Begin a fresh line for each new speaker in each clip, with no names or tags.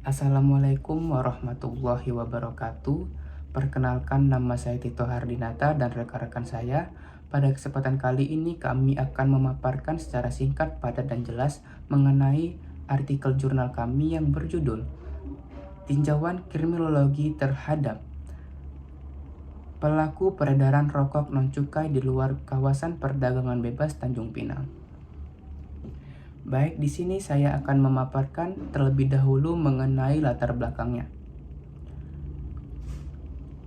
Assalamualaikum warahmatullahi wabarakatuh. Perkenalkan, nama saya Tito Hardinata dan rekan-rekan saya. Pada kesempatan kali ini kami akan memaparkan secara singkat, padat dan jelas mengenai artikel jurnal kami yang berjudul Tinjauan Kriminologi terhadap Pelaku Peredaran Rokok Non-Cukai di Luar Kawasan Perdagangan Bebas Tanjung Pinang. Baik, di sini saya akan memaparkan terlebih dahulu mengenai latar belakangnya.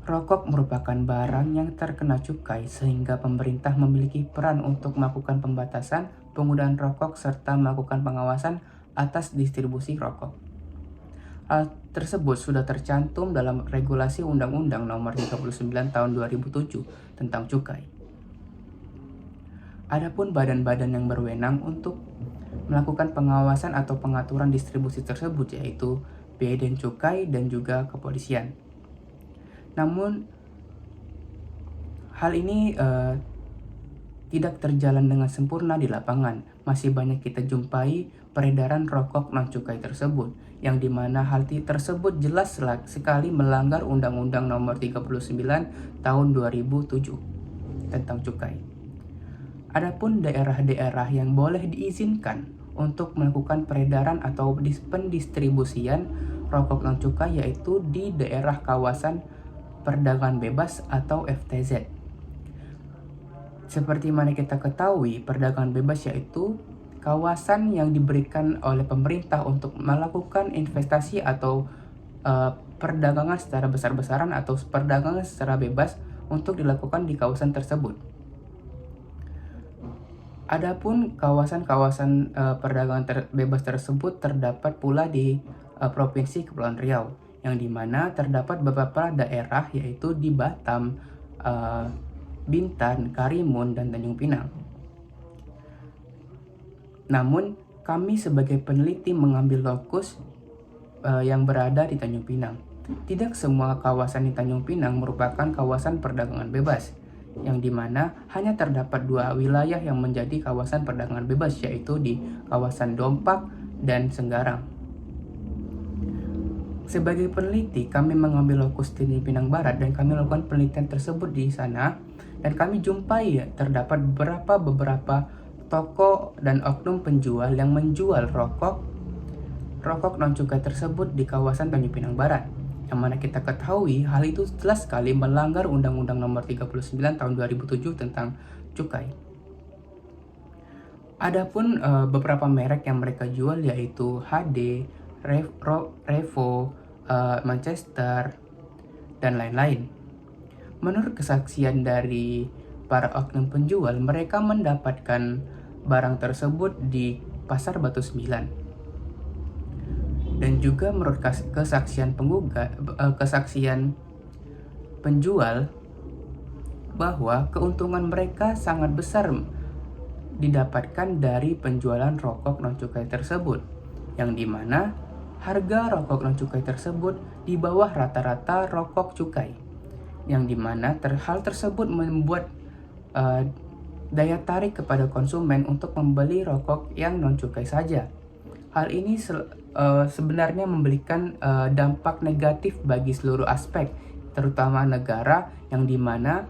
Rokok merupakan barang yang terkena cukai sehingga pemerintah memiliki peran untuk melakukan pembatasan penggunaan rokok serta melakukan pengawasan atas distribusi rokok. Hal tersebut sudah tercantum dalam regulasi Undang-Undang Nomor 39 Tahun 2007 tentang cukai. Adapun badan-badan yang berwenang untuk melakukan pengawasan atau pengaturan distribusi tersebut yaitu Bea dan Cukai dan juga kepolisian. Namun hal ini tidak terjalan dengan sempurna di lapangan. Masih banyak kita jumpai peredaran rokok non-cukai tersebut, yang dimana hal tersebut jelas sekali melanggar Undang-Undang Nomor 39 Tahun 2007 tentang cukai. Adapun daerah-daerah yang boleh diizinkan untuk melakukan peredaran atau pendistribusian rokok non-cukai yaitu di daerah kawasan perdagangan bebas atau FTZ. Seperti mana kita ketahui, perdagangan bebas yaitu kawasan yang diberikan oleh pemerintah untuk melakukan investasi atau perdagangan secara besar-besaran atau perdagangan secara bebas untuk dilakukan di kawasan tersebut. Adapun kawasan-kawasan perdagangan bebas tersebut terdapat pula di Provinsi Kepulauan Riau, yang dimana terdapat beberapa daerah yaitu di Batam, Bintan, Karimun, dan Tanjung Pinang. Namun kami sebagai peneliti mengambil lokus yang berada di Tanjung Pinang. Tidak semua kawasan di Tanjung Pinang merupakan kawasan perdagangan bebas, yang dimana hanya terdapat dua wilayah yang menjadi kawasan perdagangan bebas, yaitu di kawasan Dompak dan Senggarang. Sebagai peneliti, kami mengambil lokus di Pinang Barat dan kami melakukan penelitian tersebut di sana, dan kami jumpai terdapat beberapa toko dan oknum penjual yang menjual rokok non-cukai tersebut di kawasan Tanjung Pinang Barat. Yang mana kita ketahui hal itu jelas sekali melanggar Undang-Undang Nomor 39 Tahun 2007 tentang cukai. Adapun beberapa merek yang mereka jual yaitu HD, Revo, Manchester, dan lain-lain. Menurut kesaksian dari para oknum penjual, mereka mendapatkan barang tersebut di Pasar Batu 9. Dan juga menurut kesaksian penjual bahwa keuntungan mereka sangat besar didapatkan dari penjualan rokok non-cukai tersebut, yang dimana harga rokok non-cukai tersebut di bawah rata-rata rokok cukai, yang dimana hal tersebut membuat daya tarik kepada konsumen untuk membeli rokok yang non-cukai saja. Hal ini sebenarnya memberikan dampak negatif bagi seluruh aspek, terutama negara, yang dimana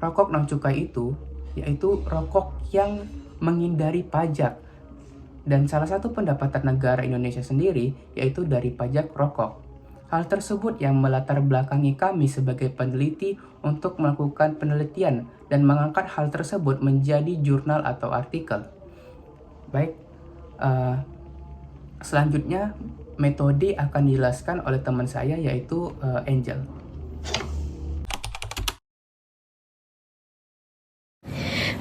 rokok non-cukai itu yaitu rokok yang menghindari pajak, dan salah satu pendapatan negara Indonesia sendiri yaitu dari pajak rokok. Hal tersebut yang melatar belakangi kami sebagai peneliti untuk melakukan penelitian dan mengangkat hal tersebut menjadi jurnal atau artikel. Baik, selanjutnya metode akan dijelaskan oleh teman saya yaitu Angel.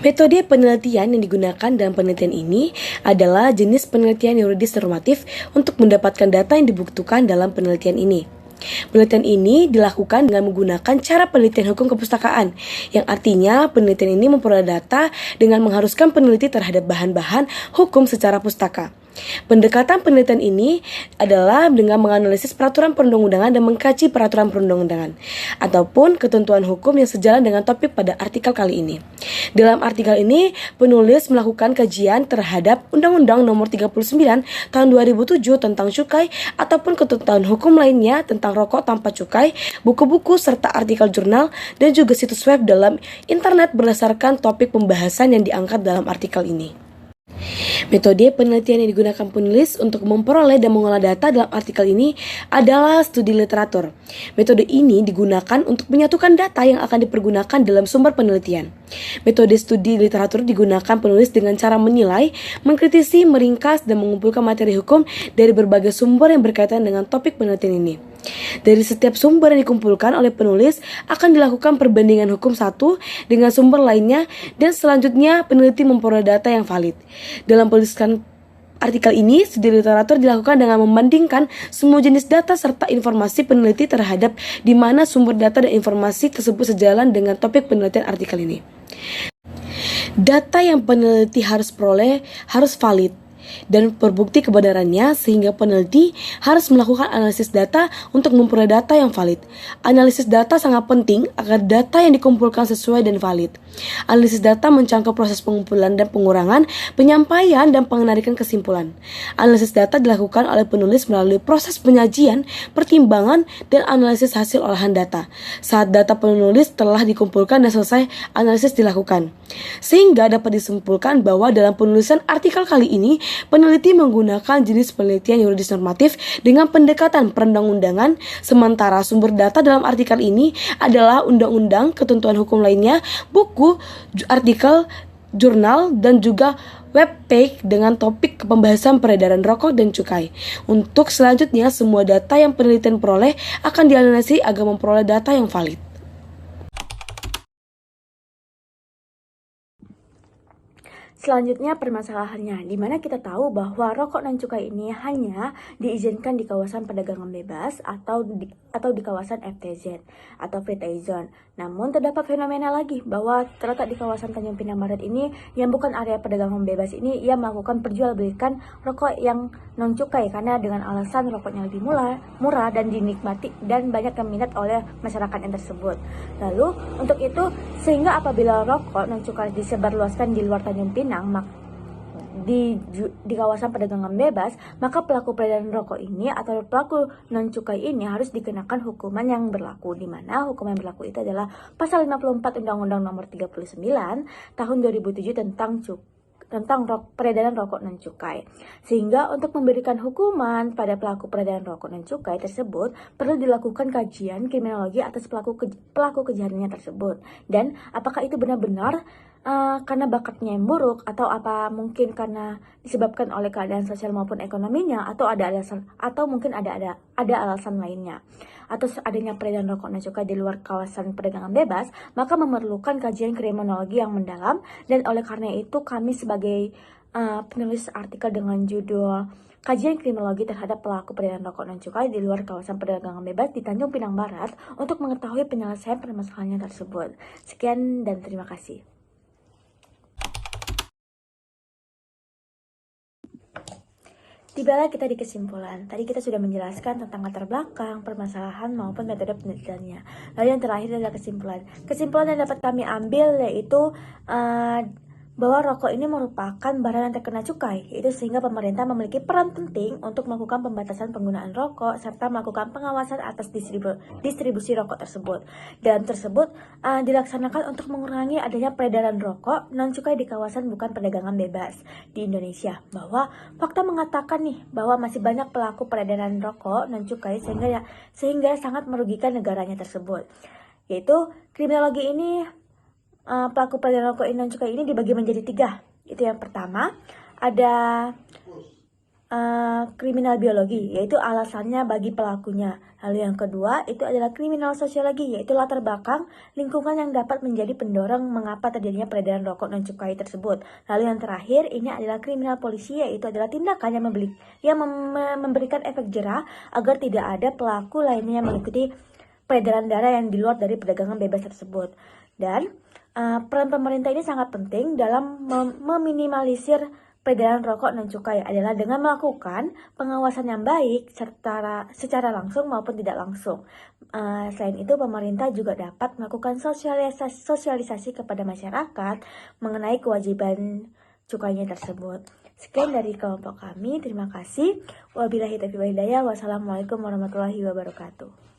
Metode penelitian yang digunakan dalam penelitian ini adalah jenis penelitian yuridis normatif untuk mendapatkan data yang dibutuhkan dalam penelitian ini. Penelitian ini dilakukan dengan menggunakan cara penelitian hukum kepustakaan, yang artinya penelitian ini memperoleh data dengan mengharuskan peneliti terhadap bahan-bahan hukum secara pustaka. Pendekatan penelitian ini adalah dengan menganalisis peraturan perundang-undangan dan mengkaji peraturan perundang-undangan ataupun ketentuan hukum yang sejalan dengan topik pada artikel kali ini. Dalam artikel ini, penulis melakukan kajian terhadap Undang-Undang Nomor 39 Tahun 2007 tentang cukai ataupun ketentuan hukum lainnya tentang rokok tanpa cukai, buku-buku serta artikel jurnal dan juga situs web dalam internet berdasarkan topik pembahasan yang diangkat dalam artikel ini. Metode penelitian yang digunakan penulis untuk memperoleh dan mengolah data dalam artikel ini adalah studi literatur. Metode ini digunakan untuk menyatukan data yang akan dipergunakan dalam sumber penelitian. Metode studi literatur digunakan penulis dengan cara menilai, mengkritisi, meringkas, dan mengumpulkan materi hukum dari berbagai sumber yang berkaitan dengan topik penelitian ini. Dari setiap sumber yang dikumpulkan oleh penulis akan dilakukan perbandingan hukum satu dengan sumber lainnya dan selanjutnya peneliti memperoleh data yang valid. Dalam penulisan artikel ini, studi literatur dilakukan dengan membandingkan semua jenis data serta informasi peneliti terhadap di mana sumber data dan informasi tersebut sejalan dengan topik penelitian artikel ini. Data yang peneliti harus peroleh harus valid dan terbukti kebenarannya sehingga peneliti harus melakukan analisis data untuk memperoleh data yang valid. Analisis data sangat penting agar data yang dikumpulkan sesuai dan valid. Analisis data mencangkup proses pengumpulan dan pengurangan, penyampaian dan penarikan kesimpulan. Analisis data dilakukan oleh penulis melalui proses penyajian, pertimbangan, dan analisis hasil olahan data. Saat data penulis telah dikumpulkan dan selesai, analisis dilakukan. Sehingga dapat disimpulkan bahwa dalam penulisan artikel kali ini, peneliti menggunakan jenis penelitian yuridis normatif dengan pendekatan perundang-undangan, sementara sumber data dalam artikel ini adalah undang-undang, ketentuan hukum lainnya, buku, artikel, jurnal, dan juga web page dengan topik pembahasan peredaran rokok dan cukai. Untuk selanjutnya, semua data yang penelitian peroleh akan dianalisis agar memperoleh data yang valid. Selanjutnya permasalahannya, di mana kita tahu bahwa rokok non cukai ini hanya diizinkan di kawasan perdagangan bebas atau di kawasan FTZ atau free trade zone. Namun terdapat fenomena lagi bahwa terletak di kawasan Tanjung Pinang Barat ini yang bukan area perdagangan bebas ini, ia melakukan perjualbelikan rokok yang non cukai karena dengan alasan rokoknya lebih murah dan dinikmati dan banyak yang minat oleh masyarakat yang tersebut. Lalu untuk itu sehingga apabila rokok non cukai disebarluaskan di luar Tanjung Pinang di kawasan perdagangan bebas, maka pelaku peredaran rokok ini atau pelaku non cukai ini harus dikenakan hukuman yang berlaku, di mana hukuman yang berlaku itu adalah pasal 54 Undang-Undang Nomor 39 Tahun 2007 tentang peredaran rokok non cukai. Sehingga untuk memberikan hukuman pada pelaku peredaran rokok non cukai tersebut perlu dilakukan kajian kriminologi atas pelaku kejahatannya tersebut, dan apakah itu benar-benar karena bakatnya yang buruk atau apa mungkin karena disebabkan oleh keadaan sosial maupun ekonominya atau ada alasan atau mungkin ada alasan lainnya atau adanya peredaran rokok non cukai di luar kawasan perdagangan bebas, maka memerlukan kajian kriminologi yang mendalam. Dan oleh karena itu kami sebagai penulis artikel dengan judul Kajian Kriminologi terhadap pelaku peredaran rokok non cukai di luar kawasan perdagangan bebas di Tanjung Pinang Barat untuk mengetahui penyelesaian permasalahannya tersebut. Sekian dan terima kasih. Tibalah kita di kesimpulan. Tadi kita sudah menjelaskan tentang latar belakang, permasalahan maupun metode penelitiannya. Lalu yang terakhir adalah kesimpulan. Kesimpulan yang dapat kami ambil yaitu bahwa rokok ini merupakan barang yang terkena cukai, yaitu sehingga pemerintah memiliki peran penting untuk melakukan pembatasan penggunaan rokok serta melakukan pengawasan atas distribusi rokok tersebut. Dan tersebut dilaksanakan untuk mengurangi adanya peredaran rokok non cukai di kawasan bukan perdagangan bebas di Indonesia. Bahwa fakta mengatakan nih bahwa masih banyak pelaku peredaran rokok non cukai sehingga sangat merugikan negaranya tersebut. Yaitu kriminologi ini pelaku peredaran rokok non cukai ini dibagi menjadi 3. Itu yang pertama, ada kriminal biologi, yaitu alasannya bagi pelakunya. Lalu yang kedua, itu adalah kriminal sosiologi, yaitu latar belakang lingkungan yang dapat menjadi pendorong mengapa terjadinya peredaran rokok non cukai tersebut. Lalu yang terakhir, ini adalah kriminal polisi, yaitu adalah tindakan yang memberikan efek jera agar tidak ada pelaku lainnya yang mengikuti peredaran darah yang di luar dari perdagangan bebas tersebut. Dan peran pemerintah ini sangat penting dalam meminimalisir
peredaran rokok non cukai adalah dengan melakukan pengawasan yang baik secara langsung maupun tidak langsung. Selain itu, pemerintah juga dapat melakukan sosialisasi kepada masyarakat mengenai kewajiban cukainya tersebut. Sekian dari kelompok kami, terima kasih. Wabillahi taufiq wal hidayah. Wassalamualaikum warahmatullahi wabarakatuh.